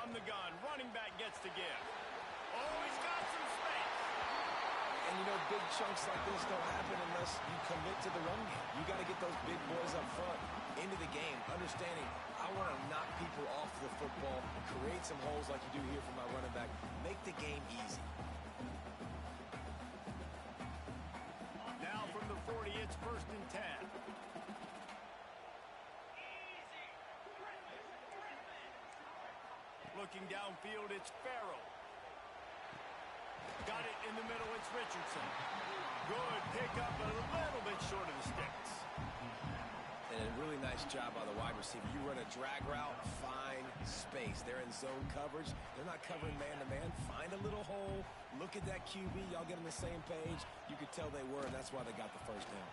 from the gun. Running back gets to give. Oh, he's got some space. And, you know, big chunks like this don't happen unless you commit to the run game. You got to get those big boys up front into the game, understanding I want to knock people off the football, create some holes like you do here for my running back, make the game easy. Now from the 40, it's 1st and 10. Looking downfield, it's Farrell. Got it in the middle, it's Richardson. Good pickup, but a little bit short of the sticks. And a really nice job by the wide receiver. You run a drag route, find space. They're in zone coverage. They're not covering man-to-man. Find a little hole. Look at that QB. Y'all get on the same page. You could tell they were, and that's why they got the first down.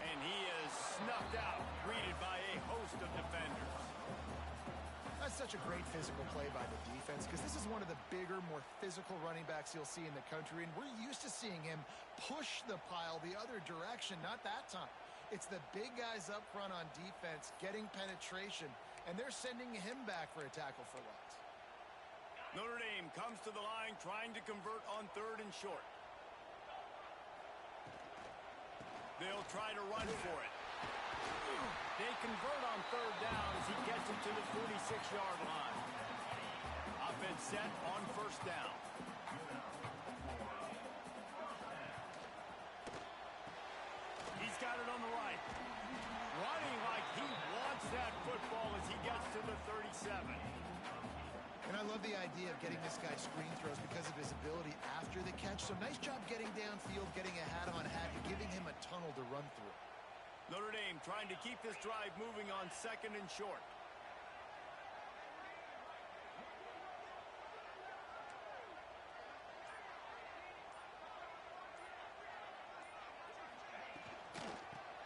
And he is snuffed out, greeted by a host of defenders. That's such a great physical play by the defense because this is one of the bigger, more physical running backs you'll see in the country, and we're used to seeing him push the pile the other direction, not that time. It's the big guys up front on defense getting penetration, and they're sending him back for a tackle for loss. Notre Dame comes to the line trying to convert on 3rd and short. They'll try to run for it. They convert on 3rd down as he gets it to the 46-yard line. Offense set on 1st down. He's got it on the right. Running like he wants that football as he gets to the 37. And I love the idea of getting this guy screen throws because of his ability after the catch. So nice job getting downfield, getting a hat-on-hat, and giving him a tunnel to run through. Notre Dame trying to keep this drive moving on 2nd and short.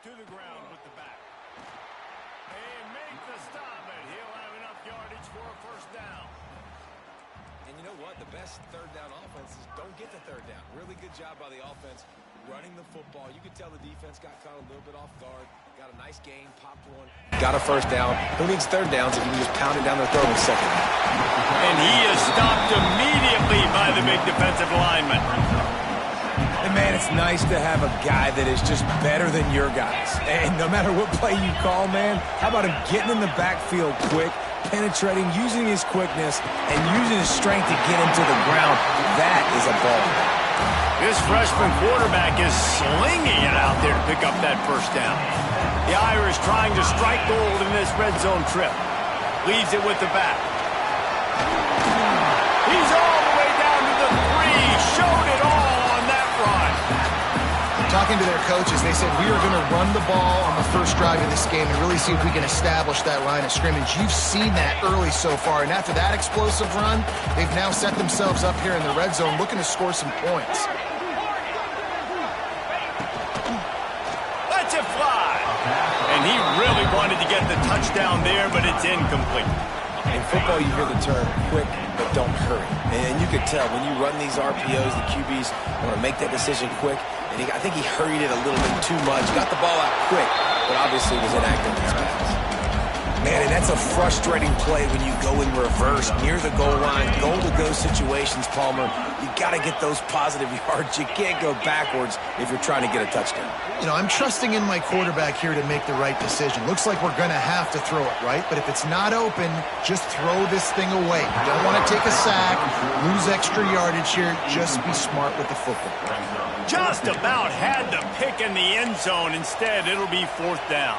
To the ground with the back. And make the stop, and he'll have enough yardage for a 1st down. And you know what? The best 3rd down offenses don't get the 3rd down. Really good job by the offense running the football. You could tell the defense got caught a little bit off guard. Got a nice gain, popped one. Got a 1st down. Who needs 3rd downs if you can just pound it down their throat in 2nd down? And he is stopped immediately by the big defensive lineman. And, man, it's nice to have a guy that is just better than your guys. And no matter what play you call, man, how about him getting in the backfield quick, penetrating, using his quickness, and using his strength to get him to the ground. That is a ball. This freshman quarterback is slinging it out there to pick up that 1st down. The Irish trying to strike gold in this red zone trip. Leaves it with the back. He's all the way down to the 3. Showed it all on that run. Talking to their coaches, they said, we are going to run the ball on the first drive of this game and really see if we can establish that line of scrimmage. You've seen that early so far, and after that explosive run, they've now set themselves up here in the red zone looking to score some points. Let's it fly. And he really wanted to get the touchdown there, but it's incomplete. In football, you hear the term quick, but don't hurry. And you could tell when you run these RPOs, the QBs want to make that decision quick. And I think he hurried it a little bit too much. Got the ball out quick, but obviously was inactive in his pass. Man, and that's a frustrating play when you go in reverse near the goal line, goal-to-go situations, Palmer. You got to get those positive yards. You can't go backwards if you're trying to get a touchdown. You know, I'm trusting in my quarterback here to make the right decision. Looks like we're going to have to throw it, right? But if it's not open, just throw this thing away. You don't want to take a sack, lose extra yardage here. Just be smart with the football. Just about had the pick in the end zone. Instead, it'll be 4th down.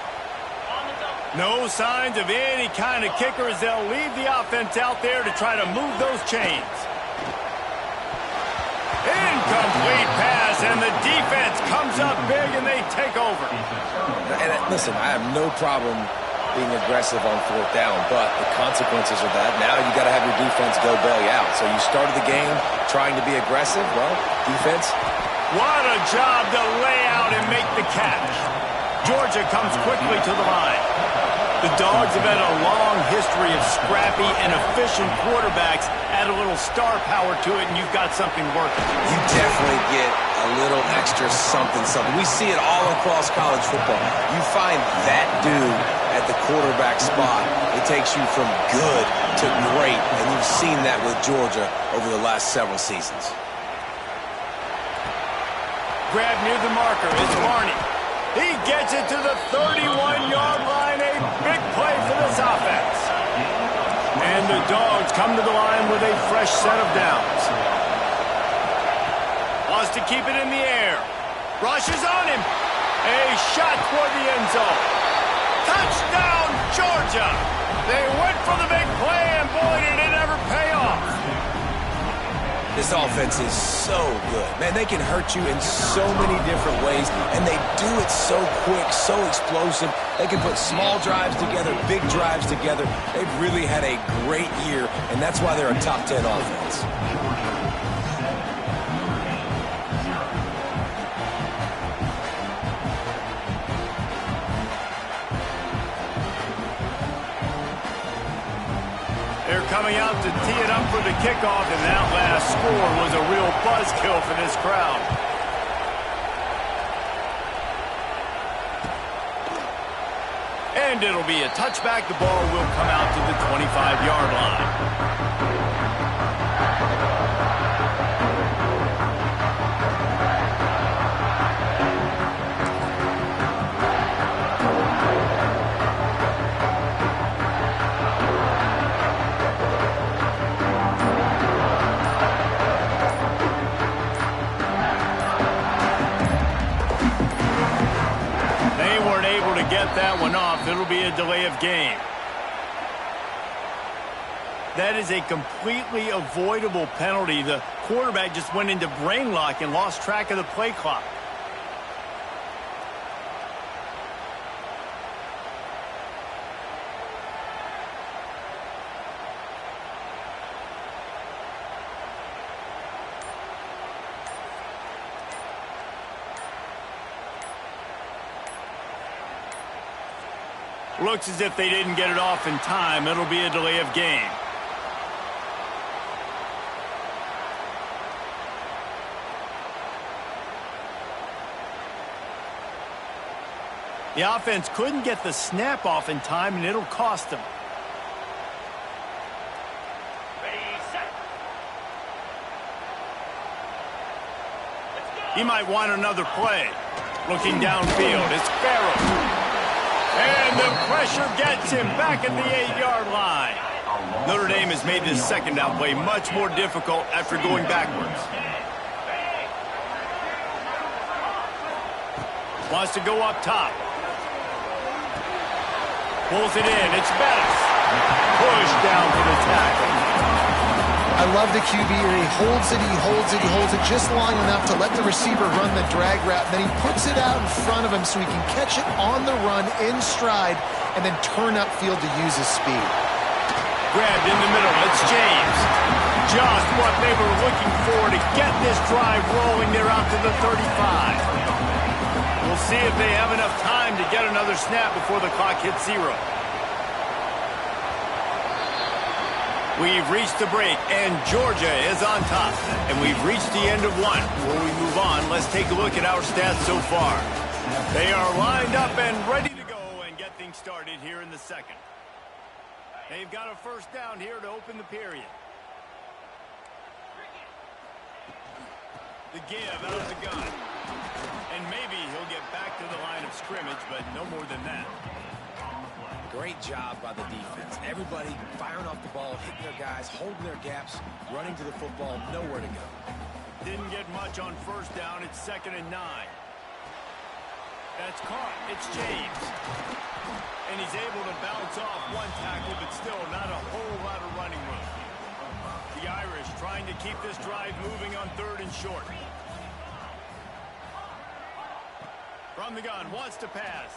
No signs of any kind of kicker as they'll leave the offense out there to try to move those chains. Incomplete pass, and the defense comes up big, and they take over. And listen, I have no problem being aggressive on 4th down, but the consequences of that, now you got to have your defense go bail you out. So you started the game trying to be aggressive. Well, defense. What a job to lay out and make the catch. Georgia comes quickly to the line. The Dogs have had a long history of scrappy and efficient quarterbacks. Add a little star power to it, and you've got something working. You definitely get a little extra something. We see it all across college football. You find that dude at the quarterback spot. It takes you from good to great, and you've seen that with Georgia over the last several seasons. Grab near the marker. It's Barney. He gets it to the 31-yard line. A big play for this offense. And the Dogs come to the line with a fresh set of downs. Wants to keep it in the air. Rushes on him. A shot toward the end zone. Touchdown, Georgia. They went for the big play, and boy, did it ever pay off. This offense is so good. Man, they can hurt you in so many different ways, and they do it so quick, so explosive. They can put small drives together, big drives together. They've really had a great year, and that's why they're a top 10 offense. They're coming out to tee it up for the kickoff, and that last score was a real buzzkill for this crowd. And it'll be a touchback. The ball will come out to the 25-yard line. Get that one off. It'll be a delay of game. That is a completely avoidable penalty. The quarterback just went into brain lock and lost track of the play clock. Looks as if they didn't get it off in time. It'll be a delay of game. The offense couldn't get the snap off in time, and it'll cost them. He might want another play. Looking downfield, it's Farrell. And the pressure gets him back at the 8-yard line. Notre Dame has made this second down play much more difficult after going backwards. Wants to go up top. Pulls it in. It's Bettis. Pushed down for the tackle. I love the QB here. He holds it, he holds it, he holds it just long enough to let the receiver run the drag route. Then he puts it out in front of him so he can catch it on the run in stride and then turn upfield to use his speed. Grabbed in the middle. It's James. Just what they were looking for to get this drive rolling. They're out to the 35. We'll see if they have enough time to get another snap before the clock hits 0. We've reached the break, and Georgia is on top. And we've reached the end of one. Before we move on, let's take a look at our stats so far. They are lined up and ready to go and get things started here in the second. They've got a first down here to open the period. The give out of the gun. And maybe he'll get back to the line of scrimmage, but no more than that. Great job by the defense. Everybody firing off the ball, hitting their guys, holding their gaps, running to the football, nowhere to go. Didn't get much on first down. It's 2nd and 9. That's caught. It's James. And he's able to bounce off one tackle, but still not a whole lot of running room. The Irish trying to keep this drive moving on 3rd and short. From the gun, wants to pass.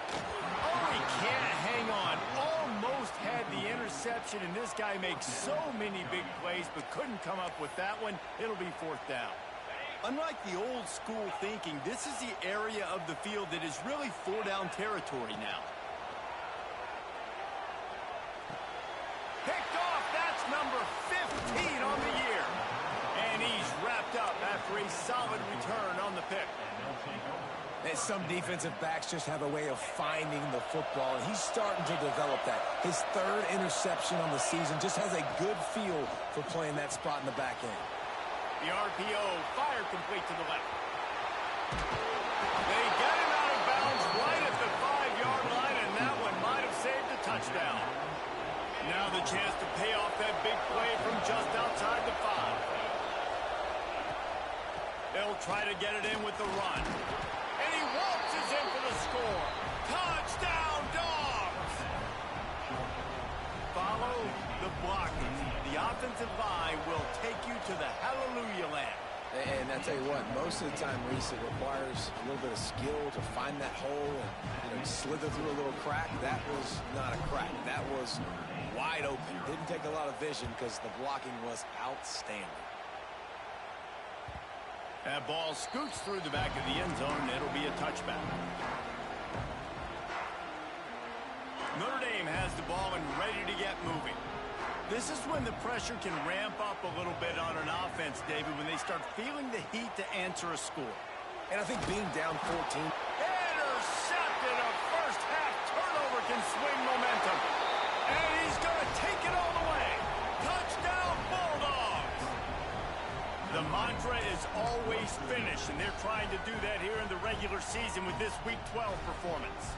Oh, he can't hang on. Almost had the interception, and this guy makes so many big plays, but couldn't come up with that one. It'll be 4th down. Unlike the old school thinking, this is the area of the field that is really 4-down territory now. Picked off. That's number 15 on the year. And he's wrapped up after a solid return on the pick. And some defensive backs just have a way of finding the football, and he's starting to develop that. His third interception on the season just has a good feel for playing that spot in the back end. The RPO, fire complete to the left. They get him out of bounds right at the 5-yard line, and that one might have saved a touchdown. Now the chance to pay off that big play from just outside the 5. They'll try to get it in with the run. And he waltzes in for the score. Touchdown, Dogs! Follow the blocking. The offensive line will take you to the hallelujah land. And I tell you what, most of the time, Reese, it requires a little bit of skill to find that hole and slither through a little crack. That was not a crack. That was wide open. Didn't take a lot of vision because the blocking was outstanding. That ball scoots through the back of the end zone, and it'll be a touchback. Notre Dame has the ball and ready to get moving. This is when the pressure can ramp up a little bit on an offense, David, when they start feeling the heat to answer a score. And I think being down 14. Intercepted. A first-half turnover can swing momentum. And he's going to take it all the way. Touchdown, Bulldogs. The mantra is always finish, and they're trying to do that here in the regular season with this Week 12 performance.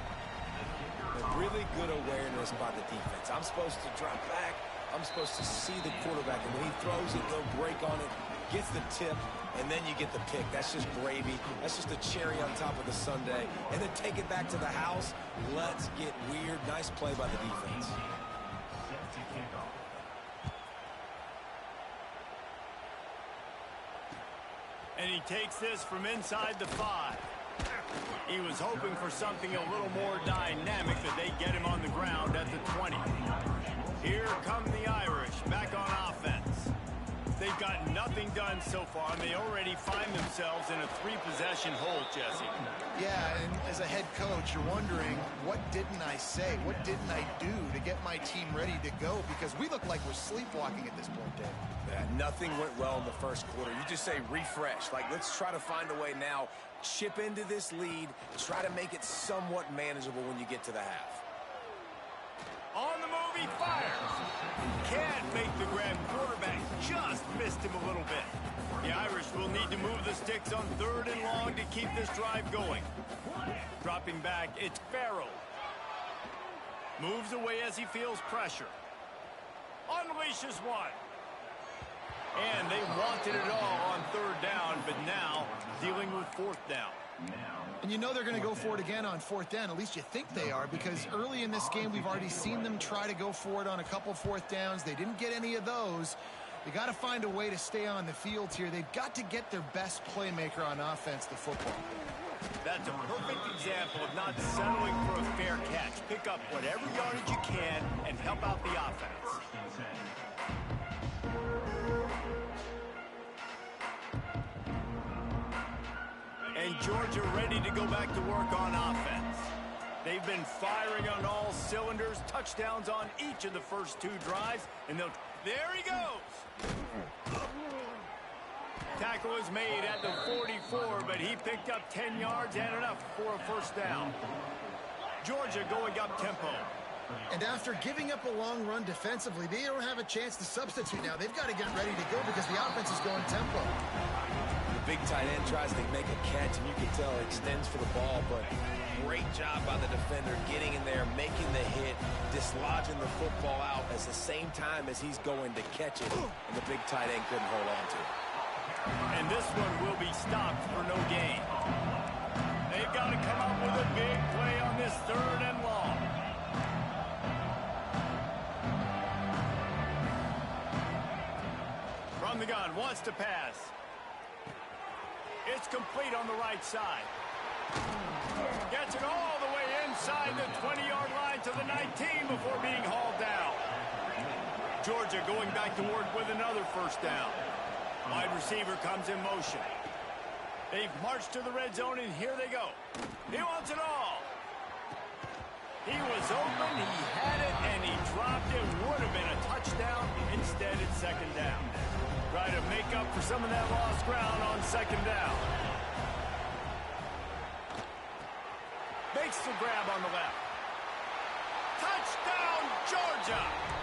Really good awareness by the defense. I'm supposed to drop back. I'm supposed to see the quarterback, and when he throws it, they'll break on it, gets the tip, and then you get the pick. That's just gravy. That's just a cherry on top of the sundae. And then take it back to the house. Let's get weird. Nice play by the defense. And he takes this from inside the 5. He was hoping for something a little more dynamic, that they get him on the ground at the 20. Here come the Irish back on offense. They've got nothing done so far, and they already find themselves in a 3-possession hole, Jesse. Yeah, and as a head coach, you're wondering, what didn't I say? What didn't I do to get my team ready to go? Because we look like we're sleepwalking at this point, Dave. Yeah, nothing went well in the first quarter. You just say refresh. Like, let's try to find a way now. Chip into this lead. Try to make it somewhat manageable when you get to the half. On the move, he fires. Can't make the grab. Quarterback just missed him a little bit. The Irish will need to move the sticks on 3rd and long to keep this drive going. Dropping back, it's Farrell. Moves away as he feels pressure. Unleashes one. And they wanted it all on 3rd down, but now dealing with 4th down. And you know they're going to go for it again on 4th down. At least you think they are, because early in this game we've already seen them try to go for it on a couple 4th downs. They didn't get any of those. They got to find a way to stay on the field here. They've got to get their best playmaker on offense, the football. That's a perfect example of not settling for a fair catch. Pick up whatever yardage you can and help out the offense. And Georgia ready to go back to work on offense. They've been firing on all cylinders, touchdowns on each of the first 2 drives, and there he goes. Tackle was made at the 44, but he picked up 10 yards and enough for a 1st down. Georgia going up tempo. And after giving up a long run defensively, they don't have a chance to substitute now. They've got to get ready to go because the offense is going tempo. The big tight end tries to make a catch, and you can tell it extends for the ball, but great job by the defender getting in there, making the hit, dislodging the football out at the same time as he's going to catch it, and the big tight end couldn't hold on to it. And this one will be stopped for no gain. They've got to come up with a big play on this 3rd and long. From the gun, wants to pass. It's complete on the right side. Gets it all the way inside the 20-yard line to the 19 before being hauled down. Georgia going back to work with another 1st down. Wide receiver comes in motion. They've marched to the red zone, and here they go. He wants it all. He was open, he had it, and he dropped it. Would have been a touchdown. Instead, it's 2nd down. Try to make up for some of that lost ground on 2nd down. pistol grab on the left. Touchdown, Georgia!